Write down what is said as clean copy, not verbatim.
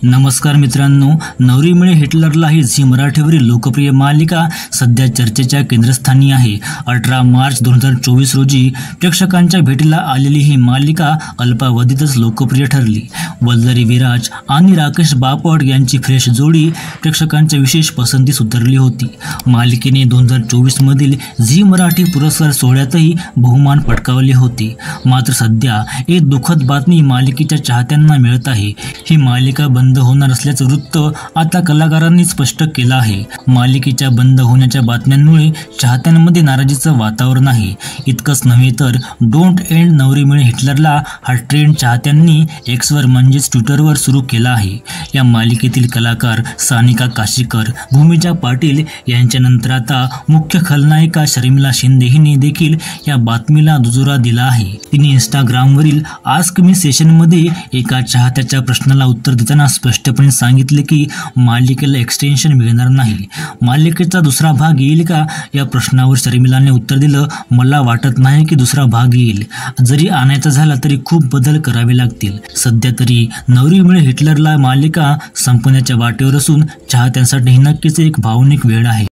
नमस्कार मित्रांनो, नवरी मिळे हिटलरला ही झी मराठीवरील लोकप्रिय मालिका सध्या चर्चेच्या केंद्रस्थानी आहे। 18 मार्च 2024 रोजी प्रेक्षकांच्या भेटीला आलेली ही मालिका अल्पावधीतच लोकप्रिय ठरली। वल्लरी विराज आणि राकेश बापट यांची फ्रेश जोडी प्रेक्षकांच्या विशेष पसंतीस उतरली होती। मालिकेने 2024 मधील झी मराठी पुरस्कार सोहळ्यातही बहुमान पटकावले होते। मात्र सध्या एक दुःखद बातमी मालिकेच्या चाहत्यांना मिळत आहे। ही मालिका बंद होणार असल्याचं वृत्त आता कलाकारांनी स्पष्ट केलं आहे। मालिकेच्या बंद होण्याच्या बातम्यांमुळे चाहत्यांमध्ये नाराजीचं वातावरण आहे। इतकंच नव्हे तर डोंट एंड नवरी मिळे हिटलरला हा ट्रेंड चाहत्यांनी एक्सवर म्हणजेच ट्विटरवर सुरू केला आहे। या मालिकेतील कलाकार सानिका काशीकर, भूमिजा पाटील यांच्यानंतर आता मुख्य खलनायिका शर्मिला शिंदे हिने देखील या बातमीला दुजोरा दिला आहे। तिने इंस्टाग्रामवरील आस्क मी सेशनमध्ये एका चाहत्याच्या प्रश्नाला उत्तर देताना स्पष्टपणे सांगितले की मालिकेला एक्सटेन्शन मिळणार नाही। मालिकेचा दुसरा भाग येईल का या प्रश्नावर शर्मिलाने उत्तर दिलं, मला वाटत नाही की दुसरा भाग येईल। जरी आणायचा झाला तरी खूप बदल करावे लागतील। सध्या तरी नवरी मिळे हिटलरला मालिका संपण्याच्या वाटेवर असून चाहत्यांसाठी ही नक्कीच एक भावनिक वेळ आहे।